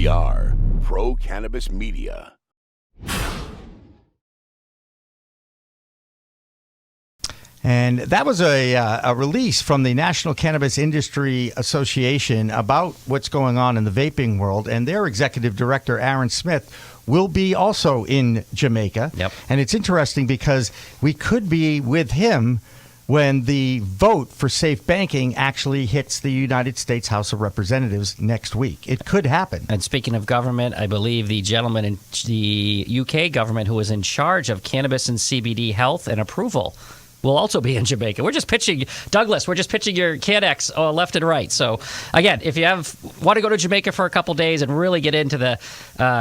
We are Pro Cannabis Media. And that was a release from the National Cannabis Industry Association about what's going on in the vaping world. And their executive director, Aaron Smith, will be also in Jamaica. Yep. And it's interesting because we could be with him when the vote for safe banking actually hits the United States House of Representatives next week. It could happen. And speaking of government, I believe the gentleman in the UK government who was in charge of cannabis and CBD health and approval will also be in Jamaica. We're just pitching, Douglas, we're just pitching your CanX left and right. So, again, if you want to go to Jamaica for a couple days and really get into the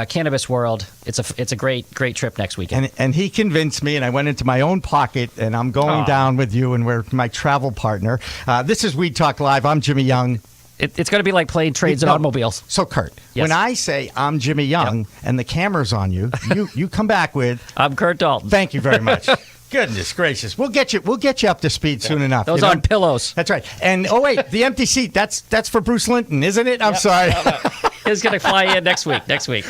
cannabis world, it's a great trip next weekend. And he convinced me, and I went into my own pocket, and I'm going down with you, and we're my travel partner. This is Weed Talk Live. I'm Jimmy Young. It's going to be like plane, trains, and automobiles. So, Curt, yes. When I say I'm Jimmy Young and the camera's on you, you come back with I'm Curt Dalton. Thank you very much. Goodness gracious, we'll get you up to speed soon enough. Those on pillows. That's right. And wait, the empty seat. That's for Bruce Linton, isn't it? I'm sorry. No. He's going to fly in next week.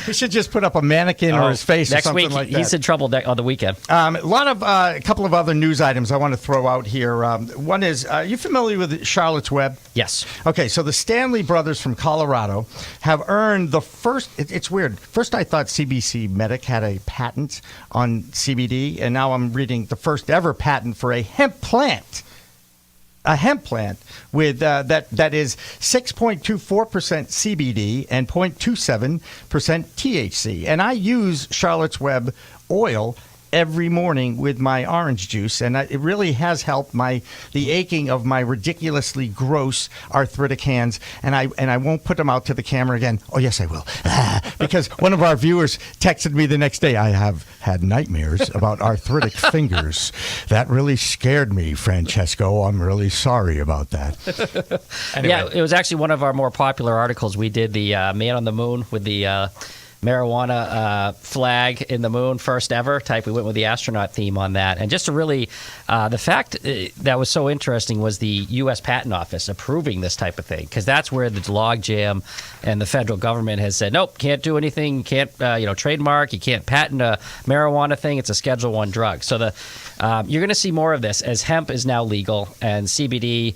We should just put up a mannequin or his face or something like that. He's in trouble on the weekend. A couple of other news items I want to throw out here. One is, are you familiar with Charlotte's Web? Yes. Okay, so the Stanley brothers from Colorado have earned the first, it's weird. First I thought CBC Medic had a patent on CBD, and now I'm reading the first ever patent for a hemp plant. A hemp plant with that is 6.24% CBD and 0.27% THC. And I use Charlotte's Web oil every morning with my orange juice, and it really has helped the aching of my ridiculously gross arthritic hands. And I won't put them out to the camera again. Oh yes, I will, because one of our viewers texted me the next day. I have had nightmares about arthritic fingers. That really scared me, Francesco. I'm really sorry about that. Anyway. Yeah, it was actually one of our more popular articles. We did the Man on the Moon with the marijuana flag in the moon, first ever type. We went with the astronaut theme on that. And just to really, the fact that was so interesting was the U.S. Patent Office approving this type of thing, because that's where the logjam and the federal government has said, nope, can't do anything, can't trademark, you can't patent a marijuana thing. It's a Schedule I drug. So you're going to see more of this as hemp is now legal and CBD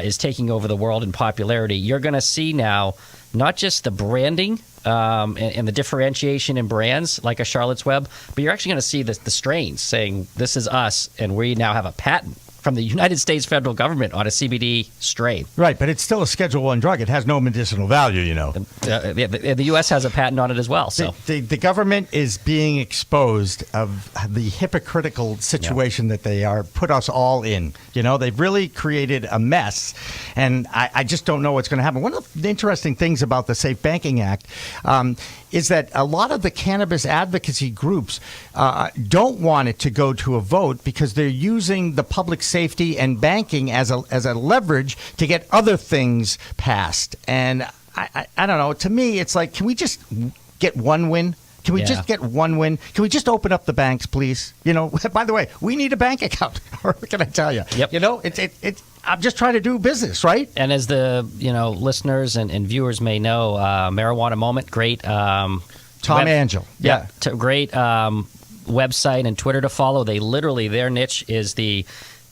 is taking over the world in popularity. You're going to see now not just the branding and the differentiation in brands like a Charlotte's Web, but you're actually going to see the strains saying this is us, and we now have a patent from the United States federal government on a CBD strain. Right, but it's still a Schedule I drug. It has no medicinal value, you know. The U.S. has a patent on it as well. So the government is being exposed of the hypocritical situation that they are put us all in. You know, they've really created a mess, and I just don't know what's going to happen. One of the interesting things about the Safe Banking Act is that a lot of the cannabis advocacy groups don't want it to go to a vote because they're using the public safety and banking as a leverage to get other things passed. And I don't know. To me, it's like, can we just get one win? Can we just get one win? Can we just open up the banks, please? You know, by the way, we need a bank account. What can I tell you? Yep. You know, I'm just trying to do business, right? And as the listeners and viewers may know, Marijuana Moment, great. Tom Angel. Yeah. Great website and Twitter to follow. They literally, their niche is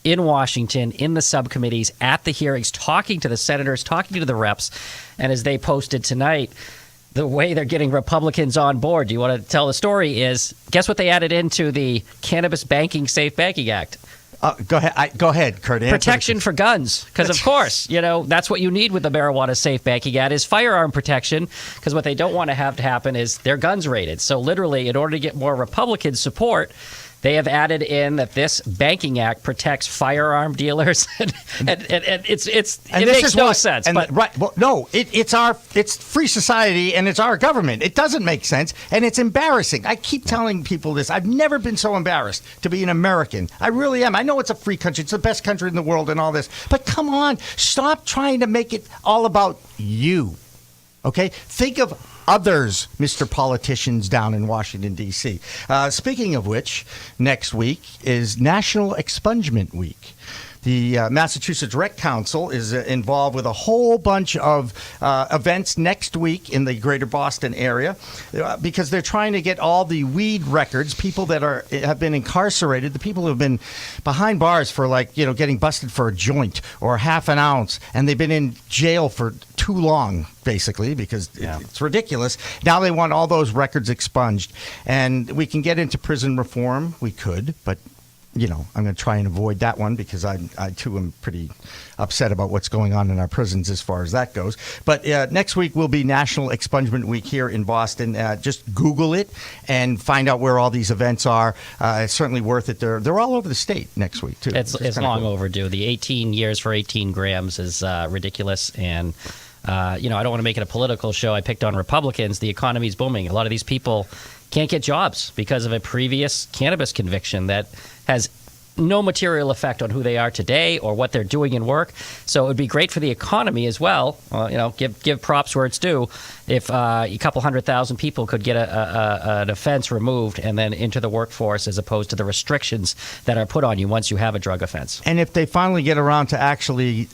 in Washington, in the subcommittees, at the hearings, talking to the senators, talking to the reps. And as they posted tonight, the way they're getting Republicans on board, do you want to tell the story, is guess what they added into the Cannabis Safe Banking Act? Go ahead, Curt. Protection for guns, because of course, that's what you need with the Marijuana Safe Banking Act is firearm protection, because what they don't want to have to happen is their guns raided. So literally, in order to get more Republican support, they have added in that this banking act protects firearm dealers, and it makes no sense. And right, well, no, it's free society and it's our government. It doesn't make sense, and it's embarrassing. I keep telling people this. I've never been so embarrassed to be an American. I really am. I know it's a free country. It's the best country in the world and all this, but come on, stop trying to make it all about you. Okay, think of others, Mr. Politicians down in Washington, D.C. Speaking of which, next week is National Expungement Week. The Massachusetts Rec Council is involved with a whole bunch of events next week in the greater Boston area because they're trying to get all the weed records, people that have been incarcerated, the people who have been behind bars for getting busted for a joint or half an ounce, and they've been in jail for too long, basically, because it's ridiculous. Now they want all those records expunged. And we can get into prison reform. We could, but, I'm going to try and avoid that one because I too, am pretty upset about what's going on in our prisons as far as that goes. But next week will be National Expungement Week here in Boston. Just Google it and find out where all these events are. It's certainly worth it. They're all over the state next week, too. It's long overdue. The 18 years for 18 grams is ridiculous. And I don't want to make it a political show. I picked on Republicans. The economy's booming. A lot of these people can't get jobs because of a previous cannabis conviction that has no material effect on who they are today or what they're doing in work. So it would be great for the economy as well. Give props where it's due. If a couple 100,000 people could get an offense removed and then into the workforce as opposed to the restrictions that are put on you once you have a drug offense. And if they finally get around to actually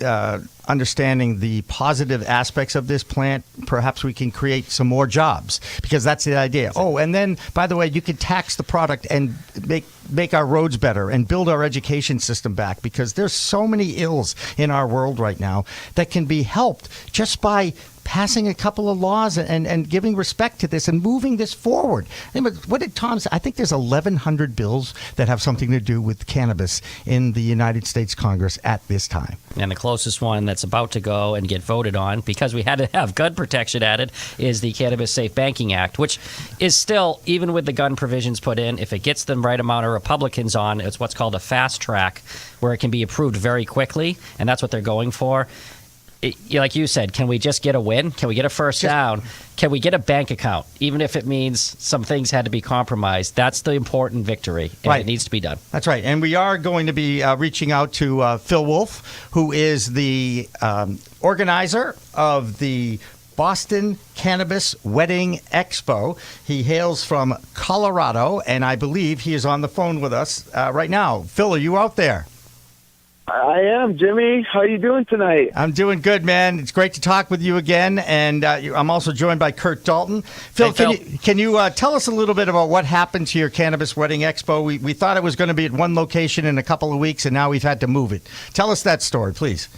understanding the positive aspects of this plant, perhaps we can create some more jobs, because that's the idea. Oh, and then, by the way, you could tax the product and make our roads better and build our education system back, because there's so many ills in our world right now that can be helped just by passing a couple of laws and giving respect to this and moving this forward. What did Tom say? I think there's 1,100 bills that have something to do with cannabis in the United States Congress at this time. And the closest one that's about to go and get voted on, because we had to have gun protection added, is the Cannabis Safe Banking Act, which is still, even with the gun provisions put in, if it gets the right amount of Republicans on, it's what's called a fast track, where it can be approved very quickly, and that's what they're going for. Like you said, can we just get a win? Can we get a first down? Can we get a bank account? Even if it means some things had to be compromised, that's the important victory, and right. It needs to be done. That's right. And we are going to be reaching out to Phil Wolf, who is the organizer of the Boston Cannabis Wedding Expo. He hails from Colorado, and I believe he is on the phone with us right now. Phil, are you out there? I am, Jimmy. How are you doing tonight? I'm doing good, man. It's great to talk with you again, and I'm also joined by Curt Dalton. Phil, can you tell us a little bit about what happened to your Cannabis Wedding Expo? We thought it was going to be at one location in a couple of weeks, and now we've had to move it. Tell us that story, please.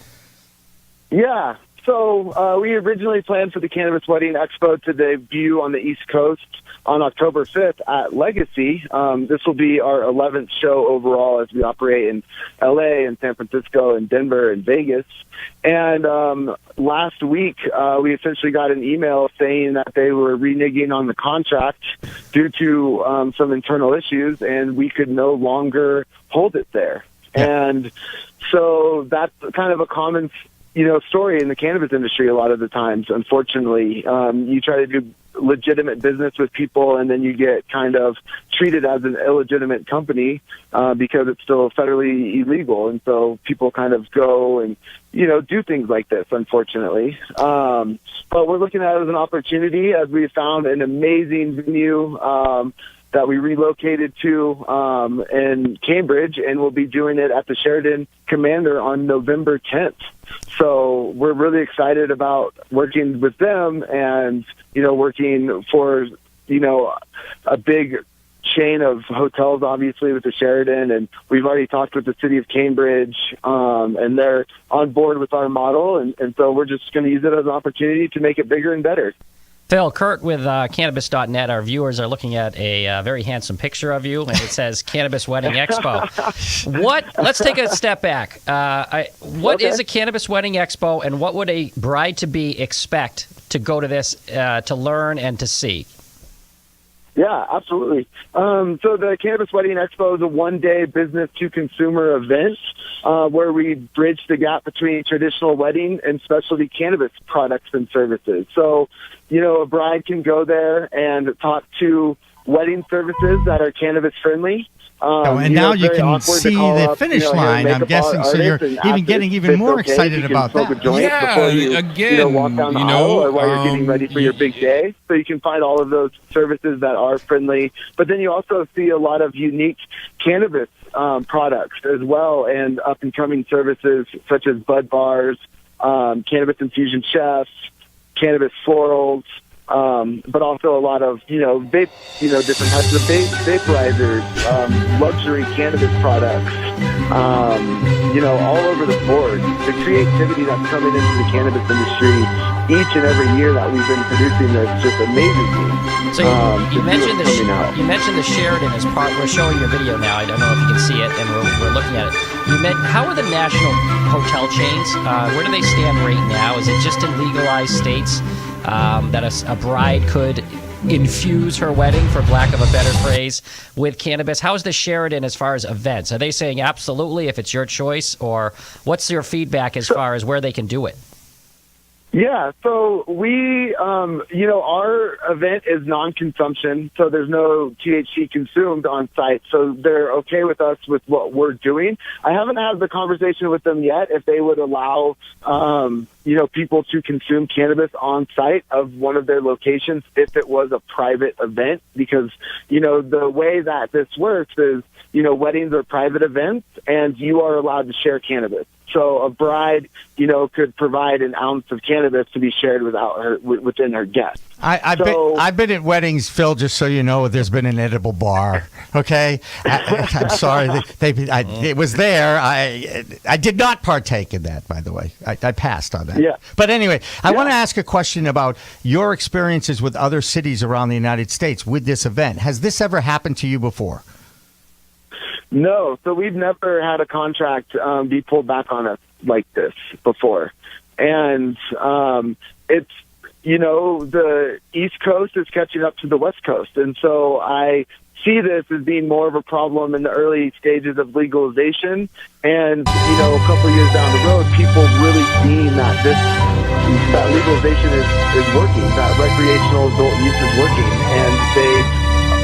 Yeah. So we originally planned for the Cannabis Wedding Expo to debut on the East Coast on October 5th at Legacy. This will be our 11th show overall as we operate in LA and San Francisco and Denver and Vegas. And last week, we essentially got an email saying that they were reneging on the contract due to some internal issues, and we could no longer hold it there. And so that's kind of a common story in the cannabis industry a lot of the times, unfortunately. You try to do legitimate business with people, and then you get kind of treated as an illegitimate company because it's still federally illegal. And so people kind of go and, do things like this, unfortunately. But we're looking at it as an opportunity, as we found an amazing venue that we relocated to in Cambridge, and we'll be doing it at the Sheridan Commander on November 10th. So we're really excited about working with them and, working for, a big chain of hotels, obviously, with the Sheridan. And we've already talked with the city of Cambridge, and they're on board with our model. And so we're just going to use it as an opportunity to make it bigger and better. Phil, Curt with Cannabis.net, our viewers are looking at a very handsome picture of you, and it says Cannabis Wedding Expo. Let's take a step back. What is a Cannabis Wedding Expo, and what would a bride-to-be expect to go to this to learn and to see? Yeah, absolutely. So the Cannabis Wedding Expo is a one-day business-to-consumer event where we bridge the gap between traditional wedding and specialty cannabis products and services. So, a bride can go there and talk to wedding services that are cannabis-friendly. And now you can see the finish line, I'm guessing, so you're getting even more excited about that. Yeah, you, again, walk down the aisle or while you're getting ready for your big day. So you can find all of those services that are friendly. But then you also see a lot of unique cannabis products as well, and up-and-coming services such as bud bars, cannabis infusion chefs, cannabis florals, but also a lot of, vape, different types of vaporizers, luxury cannabis products, all over the board. The creativity that's coming into the cannabis industry each and every year that we've been producing this just amazes me. So you mentioned the Sheridan as part. We're showing your video now. I don't know if you can see it, and we're looking at it. How are the national hotel chains? Where do they stand right now? Is it just in legalized states that a bride could infuse her wedding, for lack of a better phrase, with cannabis? How's the Sheridan as far as events? Are they saying absolutely if it's your choice, or what's your feedback as far as where they can do it? Yeah, so we, our event is non-consumption, so there's no THC consumed on site, so they're okay with us with what we're doing. I haven't had the conversation with them yet if they would allow, people to consume cannabis on site of one of their locations if it was a private event, because, the way that this works is, weddings are private events, and you are allowed to share cannabis. So a bride, could provide an ounce of cannabis to be shared within her guests. I've been at weddings, Phil, just so you know, there's been an edible bar. Okay? I'm sorry. It was there. I did not partake in that, by the way. I passed on that. Yeah. But anyway, I want to ask a question about your experiences with other cities around the United States with this event. Has this ever happened to you before? No, so we've never had a contract be pulled back on us like this before. And it's, the East Coast is catching up to the West Coast. And so I see this as being more of a problem in the early stages of legalization. And, a couple of years down the road, people really seeing that that legalization is working, that recreational adult use is working, and they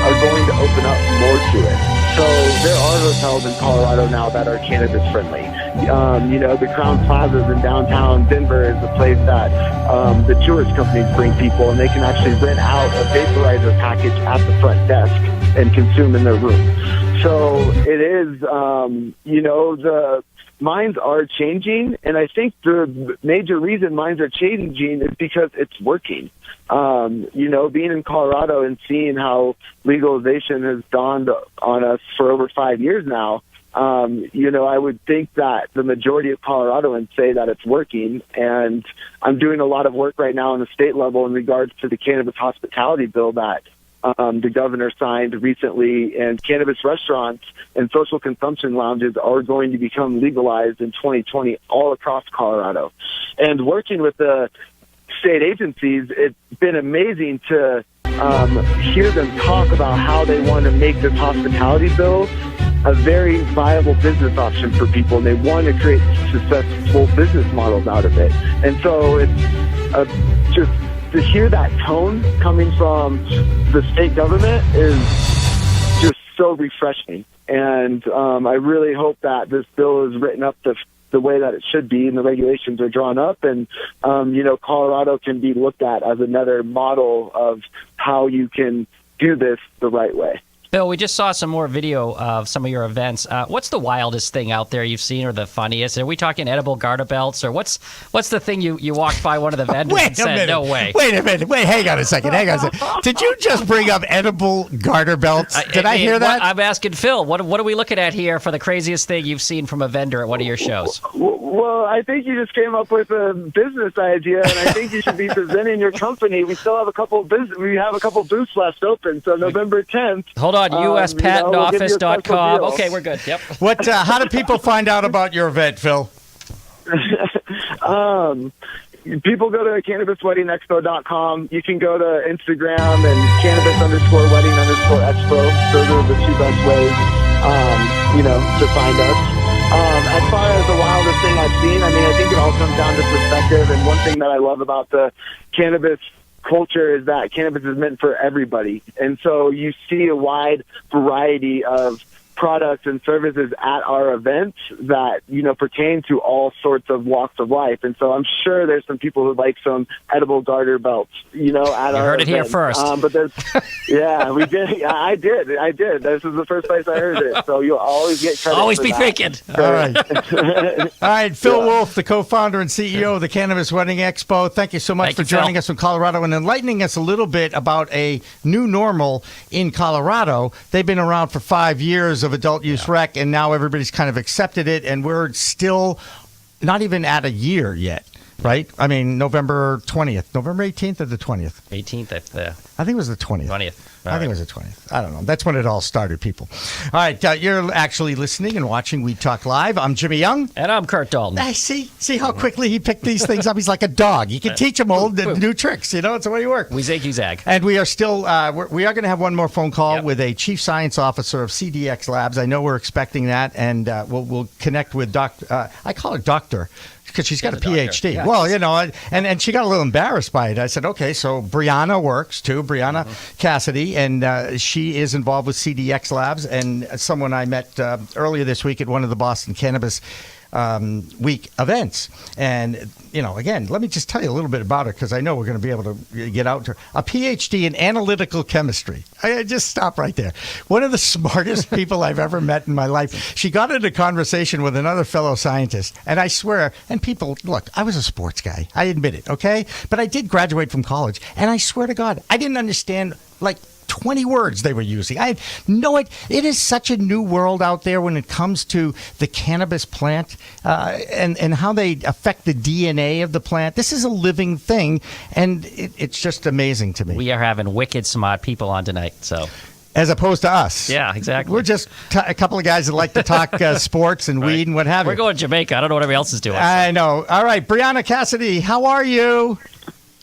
are going to open up more to it. So there are hotels in Colorado now that are cannabis friendly. The Crown Plazas in downtown Denver is the place that the tourist companies bring people, and they can actually rent out a vaporizer package at the front desk and consume in their room. So it is, the minds are changing, and I think the major reason minds are changing is because it's working. Being in Colorado and seeing how legalization has dawned on us for over 5 years now, I would think that the majority of Coloradoans say that it's working. And I'm doing a lot of work right now on the state level in regards to the cannabis hospitality bill that the governor signed recently, and cannabis restaurants and social consumption lounges are going to become legalized in 2020 all across Colorado. And working with the state agencies, it's been amazing to hear them talk about how they want to make this hospitality bill a very viable business option for people, and they want to create successful business models out of it. And so it's just to hear that tone coming from the state government is just so refreshing. And I really hope that this bill is written up the way that it should be, and the regulations are drawn up, and Colorado can be looked at as another model of how you can do this the right way. Bill, we just saw some more video of some of your events. What's the wildest thing out there you've seen, or the funniest? Are we talking edible garter belts, or what's the thing you walked by one of the vendors and said, no way? Wait a minute. Hang on a second. Did you just bring up edible garter belts? Did I hear that? I'm asking Phil, what are we looking at here for the craziest thing you've seen from a vendor at one of your shows? Well, I think you just came up with a business idea, and I think you should be presenting your company. We still have a couple booths left open, so November 10th. Hold on, uspatentoffice.com. Okay, we're good. Yep. How do people find out about your event, Phil? People go to cannabisweddingexpo.com. You can go to Instagram and cannabis_wedding_expo. Those are the two best ways, to find us. As far as the wildest thing I've seen, I think it all comes down to perspective. And one thing that I love about the cannabis culture is that cannabis is meant for everybody. And so you see a wide variety of products and services at our events that, pertain to all sorts of walks of life. And so I'm sure there's some people who like some edible garter belts, at our heard it here event. first. But there's, yeah, we did. I did. This is the first place I heard it. So you'll always get credit. Always for be that. thinking. All right. All right, Phil Wolf, the co-founder and CEO of the Cannabis Wedding Expo. Thank you so much Thank for you, Phil. joining us from Colorado and enlightening us a little bit about a new normal in Colorado. They've been around for 5 years of adult use rec, and now everybody's kind of accepted it, and we're still not even at a year yet, right? I mean, November 20th, November 18th or the 20th? 18th, I think it was the 20th. 20th. I think it was the 20th. I don't know. That's when it all started, people. All right, you're actually listening and watching We Talk Live. I'm Jimmy Young. And I'm Curt Dalton. I see how quickly he picked these things up. He's like a dog. You can teach him old new tricks. It's the way you work. We zig, you zag. And we are still we are going to have one more phone call with a chief science officer of CDX Labs. I know we're expecting that, and we'll connect with Dr. I call her Doctor, because she's got a PhD. Yes. Well, and she got a little embarrassed by it. I said, okay, so Brianna works too, Brianna Cassidy, and she is involved with CDX Labs, and someone I met earlier this week at one of the Boston Cannabis Week events. And, again, let me just tell you a little bit about her, because I know we're going to be able to get out to her. A PhD in analytical chemistry. I just stop right there. One of the smartest people I've ever met in my life. She got into a conversation with another fellow scientist, and I swear, and people, look, I was a sports guy. I admit it, okay? But I did graduate from college, and I swear to God, I didn't understand, 20 words they were using. I know it. It is such a new world out there when it comes to the cannabis plant and how they affect the DNA of the plant. This is a living thing, and it's just amazing to me. We are having wicked smart people on tonight, so. As opposed to us. Yeah, exactly. We're just a couple of guys that like to talk sports and weed and what have you. We're going to Jamaica. I don't know what everybody else is doing. I know. All right, Brianna Cassidy, how are you?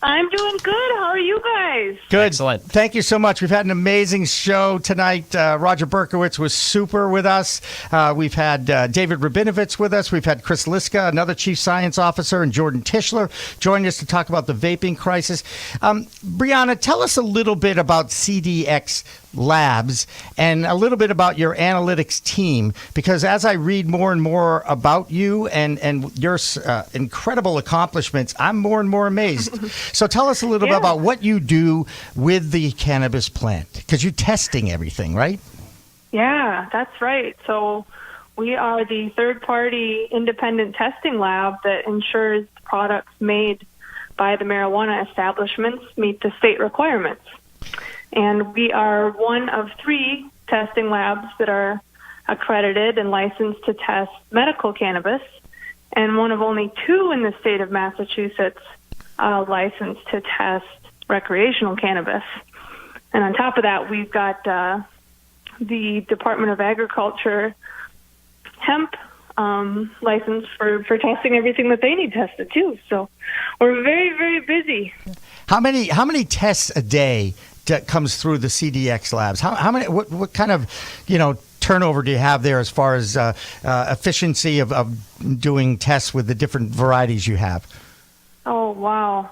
I'm doing good. How are you guys? Good. Excellent. Thank you so much. We've had an amazing show tonight. Roger Berkowitz was super with us. We've had David Rabinovitz with us. We've had Chris Liska, another chief science officer, and Jordan Tischler joined us to talk about the vaping crisis. Brianna, tell us a little bit about CDX Labs and a little bit about your analytics team, because as I read more and more about you and your incredible accomplishments, I'm more and more amazed. So tell us a little bit about what you do with the cannabis plant, because you're testing everything, right? Yeah, that's right. So we are the third-party independent testing lab that ensures products made by the marijuana establishments meet the state requirements. And we are one of 3 testing labs that are accredited and licensed to test medical cannabis, and one of only 2 in the state of Massachusetts licensed to test recreational cannabis. And on top of that, we've got the Department of Agriculture hemp license for testing everything that they need tested too. So we're very, very busy. How many tests a day that comes through the CDX Labs? How many? What kind of turnover do you have there as far as efficiency of doing tests with the different varieties you have? Oh wow,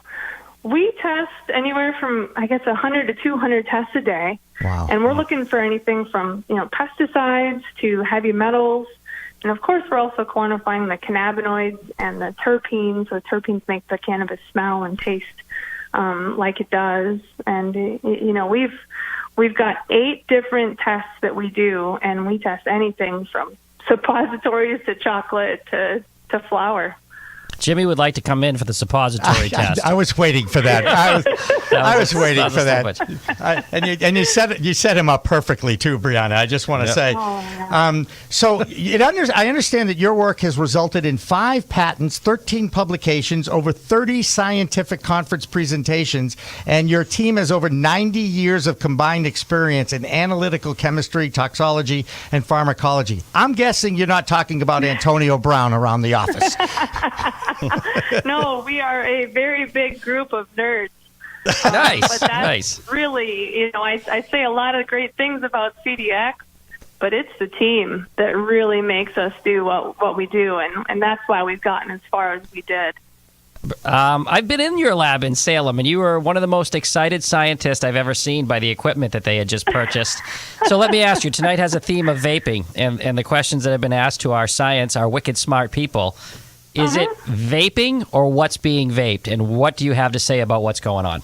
we test anywhere from 100 to 200 tests a day. Wow. And we're looking for anything from pesticides to heavy metals, and of course we're also quantifying the cannabinoids and the terpenes. The terpenes make the cannabis smell and taste like it does. And we've got 8 different tests that we do, and we test anything from suppositories to chocolate to flour. Jimmy would like to come in for the suppository test. I was waiting for that. I was waiting for that. And you set him up perfectly too, Brianna. I just want to say. So I understand that your work has resulted in 5 patents, 13 publications, over 30 scientific conference presentations, and your team has over 90 years of combined experience in analytical chemistry, toxology, and pharmacology. I'm guessing you're not talking about Antonio Brown around the office. No, we are a very big group of nerds. Nice, but that's nice. Really, I say a lot of great things about CDX, but it's the team that really makes us do what we do, and that's why we've gotten as far as we did. I've been in your lab in Salem, and you were one of the most excited scientists I've ever seen by the equipment that they had just purchased. So let me ask you, tonight has a theme of vaping, and the questions that have been asked to our science, our wicked smart people. Is it vaping or what's being vaped, and what do you have to say about what's going on?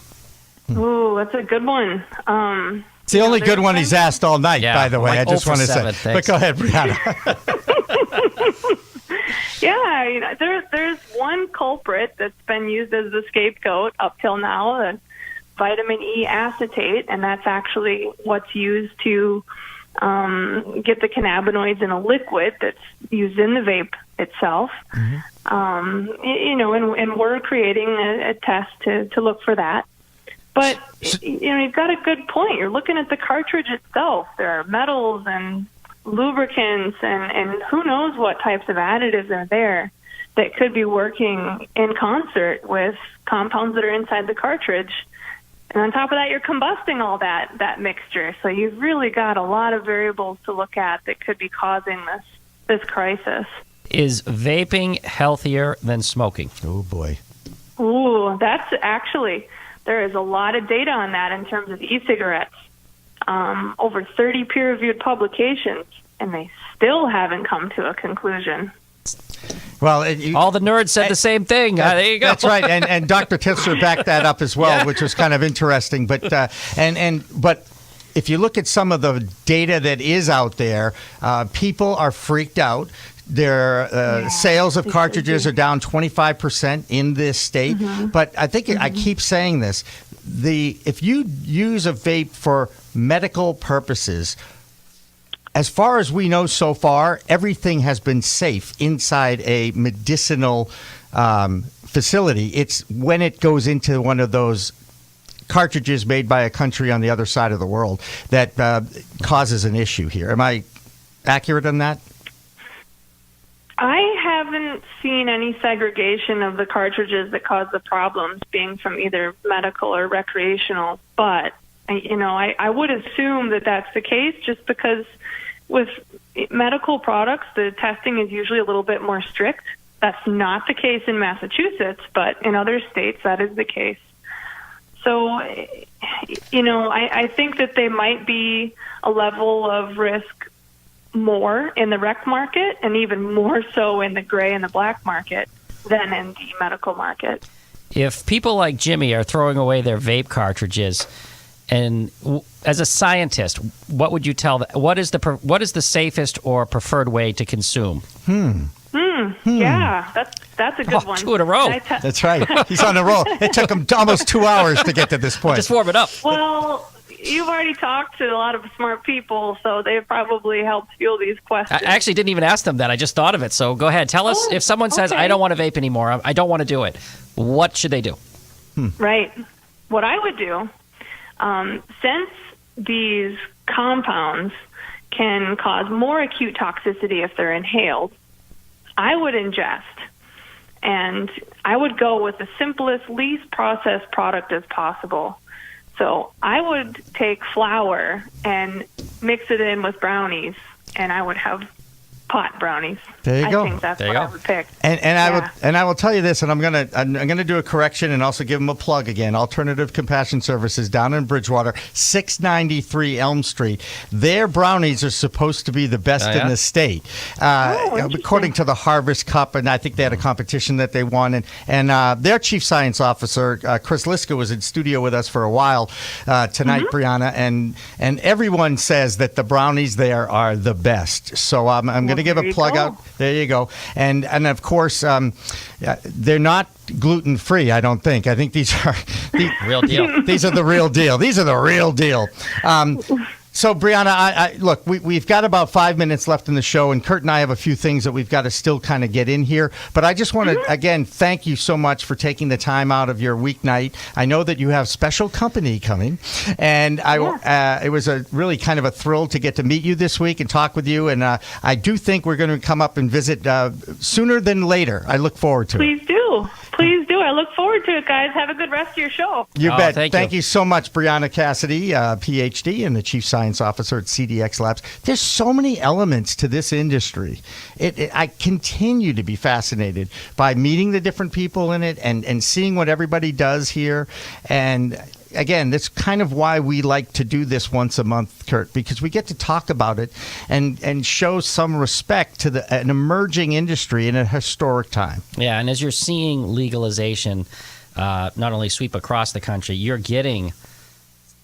Ooh, that's a good one. It's the only good one he's asked all night, Yeah, by the way. like I just 0 for want to say. 7, thanks. But go ahead, Brianna. Yeah, there's one culprit that's been used as the scapegoat up till now, the vitamin E acetate, and that's actually what's used to get the cannabinoids in a liquid that's used in the vape itself. And we're creating a test to look for that. But, you've got a good point. You're looking at the cartridge itself. There are metals and lubricants and who knows what types of additives are there that could be working in concert with compounds that are inside the cartridge. And on top of that, you're combusting all that mixture. So you've really got a lot of variables to look at that could be causing this crisis. Is vaping healthier than smoking? Oh, boy. Ooh, that's actually, there is a lot of data on that in terms of e-cigarettes. Over 30 peer-reviewed publications, and they still haven't come to a conclusion. Well, all the nerds said the same thing. There you go. That's right, and Dr. Tisler backed that up as well, which was kind of interesting. But but if you look at some of the data that is out there, people are freaked out. Their sales of cartridges are down 25% in this state. But I think I keep saying this: if you use a vape for medical purposes, as far as we know so far, everything has been safe inside a medicinal facility. It's when it goes into one of those cartridges made by a country on the other side of the world that causes an issue here. Am I accurate on that? I haven't seen any segregation of the cartridges that cause the problems being from either medical or recreational, but I would assume that that's the case just because with medical products, the testing is usually a little bit more strict. That's not the case in Massachusetts, but in other states, that is the case. So, I think that they might be a level of risk more in the rec market and even more so in the gray and the black market than in the medical market. If people like Jimmy are throwing away their vape cartridges, and as a scientist, what would you tell them? What is the safest or preferred way to consume? Yeah, that's a good one. 2 in a row. That's right. He's on a roll. It took him almost 2 hours to get to this point. Just warm it up. Well, you've already talked to a lot of smart people, so they've probably helped fuel these questions. I actually didn't even ask them that. I just thought of it. So go ahead. Tell us if someone says, I don't want to vape anymore, I don't want to do it. What should they do? Right. What I would do, since these compounds can cause more acute toxicity if they're inhaled, I would ingest. And I would go with the simplest, least processed product as possible. So I would take flour and mix it in with brownies, and I would have pot brownies. There you go. I think that's what I would pick. And I will tell you this, and I'm gonna do a correction and also give them a plug again. Alternative Compassion Services down in Bridgewater, 693 Elm Street. Their brownies are supposed to be the best in the state, according to the Harvest Cup, and I think they had a competition that they won. And their chief science officer, Chris Liska, was in studio with us for a while tonight, Brianna, and everyone says that the brownies there are the best. So I'm going to give a plug out. There you go. And of course, they're not gluten-free, I don't think. I think these are the real deal. These are the real deal. These are the real deal. So, Brianna, look, we've got about 5 minutes left in the show, and Curt and I have a few things that we've got to still kind of get in here. But I just want to, again, thank you so much for taking the time out of your weeknight. I know that you have special company coming, and it was a really kind of a thrill to get to meet you this week and talk with you. And I do think we're going to come up and visit sooner than later. I look forward to it. Please do. I look forward to it, guys. Have a good rest of your show. You bet. Thank you so much, Brianna Cassidy, PhD and the Chief Science Officer at CDX Labs. There's so many elements to this industry. I continue to be fascinated by meeting the different people in it and seeing what everybody does here. And again, that's kind of why we like to do this once a month, Curt, because we get to talk about it and show some respect to an emerging industry in a historic time. Yeah, and as you're seeing legalization not only sweep across the country, you're getting,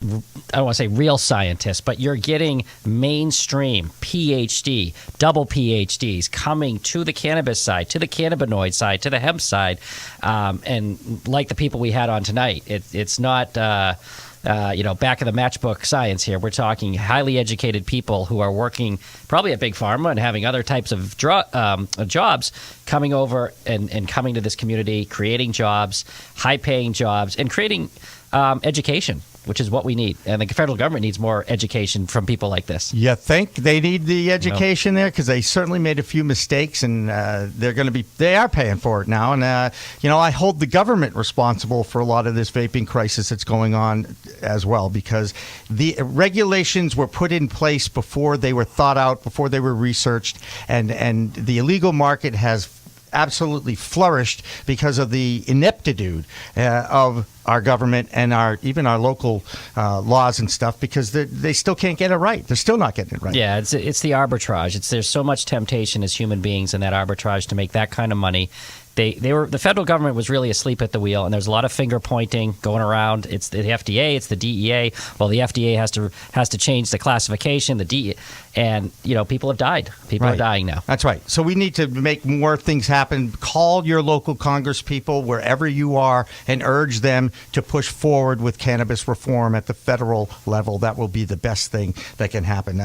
I don't want to say real scientists, but you're getting mainstream PhD, double PhDs coming to the cannabis side, to the cannabinoid side, to the hemp side, and like the people we had on tonight, it's not back of the matchbook science here. We're talking highly educated people who are working probably at Big Pharma and having other types of jobs coming over and coming to this community, creating jobs, high-paying jobs, and creating education, which is what we need. And the federal government needs more education from people like this. You think they need the education there? Because they certainly made a few mistakes, and they are paying for it now. And, I hold the government responsible for a lot of this vaping crisis that's going on as well, because the regulations were put in place before they were thought out, before they were researched, and the illegal market has absolutely flourished because of the ineptitude of our government and even our local laws and stuff, because they still can't get it right. They're still not getting it right. Yeah, it's the arbitrage. There's so much temptation as human beings in that arbitrage to make that kind of money. The federal government was really asleep at the wheel, and there's a lot of finger pointing going around. It's the FDA, it's the DEA. Well, the FDA has to change the classification. The DEA, and people have died. People are dying now. That's right. So we need to make more things happen. Call your local congresspeople wherever you are and urge them to push forward with cannabis reform at the federal level. That will be the best thing that can happen.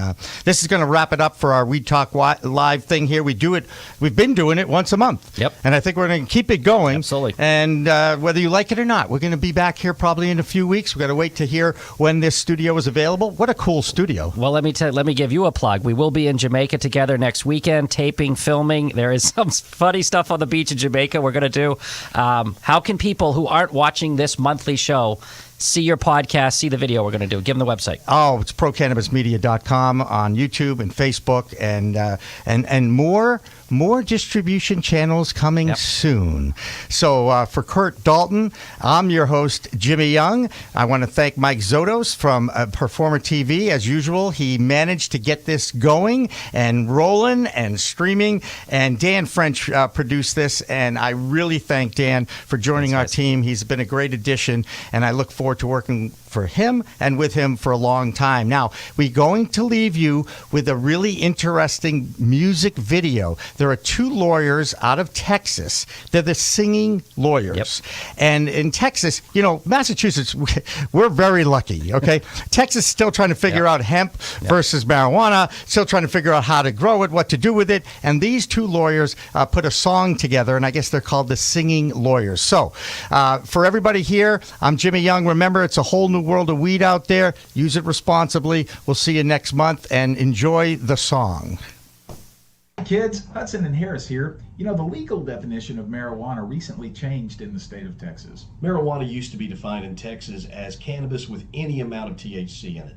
This is going to wrap it up for our Weed Talk Live thing here. We've been doing it once a month. Yep. And I think we're going to keep it going. Absolutely. And whether you like it or not, we're going to be back here probably in a few weeks. We've got to wait to hear when this studio is available. What a cool studio. Well, let me give you a plug. We will be in Jamaica together next weekend, taping, filming. There is some funny stuff on the beach in Jamaica we're going to do. How can people who aren't watching this monthly show see your podcast, see the video we're going to do? Give them the website. Oh, it's procannabismedia.com on YouTube and Facebook, and more distribution channels coming soon. So for Curt Dalton, I'm your host, Jimmy Young. I want to thank Mike Zotos from Performer TV. As usual, he managed to get this going and rolling and streaming. And Dan French produced this, and I really thank Dan for joining our team. He's been a great addition, and I look forward to working for him and with him for a long time. Now, we're going to leave you with a really interesting music video. There are two lawyers out of Texas. They're the singing lawyers. Yep. And in Texas, Massachusetts, we're very lucky, okay? Texas is still trying to figure out hemp versus marijuana, still trying to figure out how to grow it, what to do with it. And these two lawyers put a song together, and I guess they're called the Singing Lawyers. So for everybody here, I'm Jimmy Young. Remember, it's a whole new world of weed out there. Use it responsibly. We'll see you next month, and enjoy the song. Hey kids, Hudson and Harris here. The legal definition of marijuana recently changed in the state of Texas. Marijuana used to be defined in Texas as cannabis with any amount of THC in it.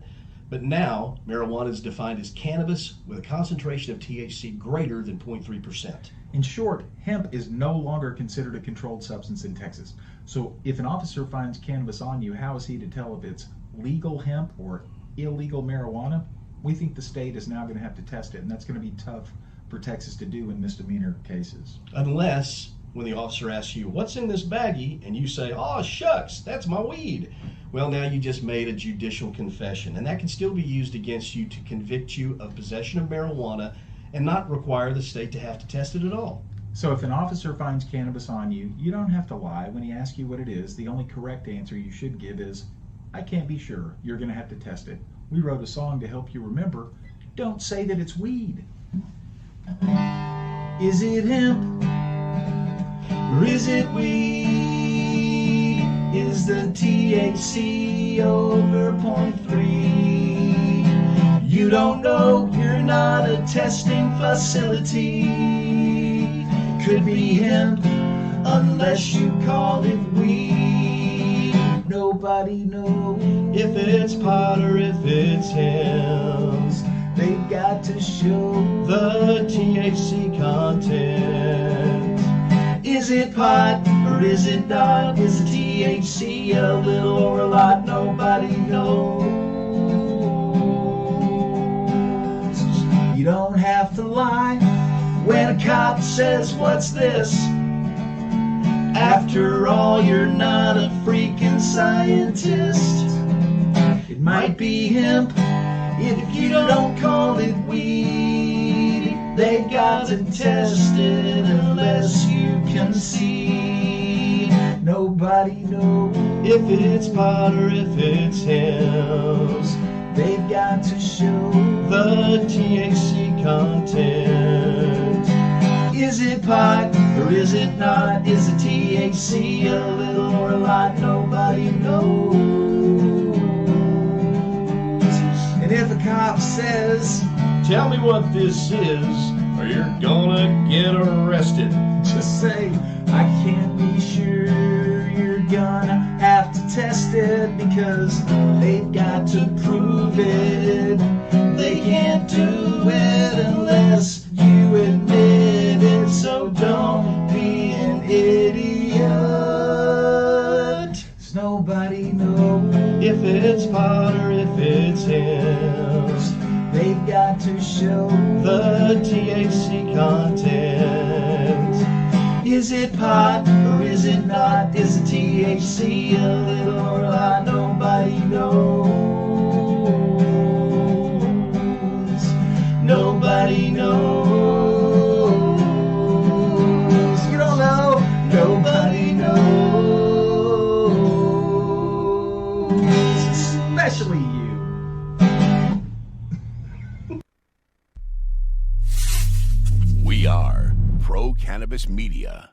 But now, marijuana is defined as cannabis with a concentration of THC greater than 0.3%. In short, hemp is no longer considered a controlled substance in Texas. So if an officer finds cannabis on you, how is he to tell if it's legal hemp or illegal marijuana? We think the state is now going to have to test it, and that's going to be tough for Texas to do in misdemeanor cases. Unless, when the officer asks you, what's in this baggie? And you say, oh, shucks, that's my weed. Well, now you just made a judicial confession, and that can still be used against you to convict you of possession of marijuana and not require the state to have to test it at all. So if an officer finds cannabis on you, you don't have to lie. When he asks you what it is, the only correct answer you should give is, I can't be sure. You're going to have to test it. We wrote a song to help you remember. Don't say that it's weed. Is it hemp? Or is it weed? Is the THC over 0.3? You don't know, you're not a testing facility. Could be hemp, unless you call it weed. Nobody knows If it's pot or if it's hemp, they've got to show the THC content. Is it pot or is it not? Is the THC a little or a lot? Nobody knows. You don't have to lie when a cop says, "What's this?" After all, you're not a freaking scientist. It might be hemp if you don't call it weed. They got to test it unless you can see. Nobody knows If it's pot or if it's hemp, they've got to show the THC content. Is it pot or is it not? Is the THC a little or a lot? Nobody knows. And if a cop says, Tell me what this is, or you're gonna get arrested. just say, I can't be sure, you're gonna have to test it because they've got to prove it. They can't do it unless you admit it, so don't be an idiot. 'Cause nobody knows If it's pot or if it's hemp, they've got to show the THC content. Is it pot or is it not? Is the THC a little or a lot? Nobody knows. Nobody knows. You don't know. Nobody knows. Especially you. We are Pro Cannabis Media.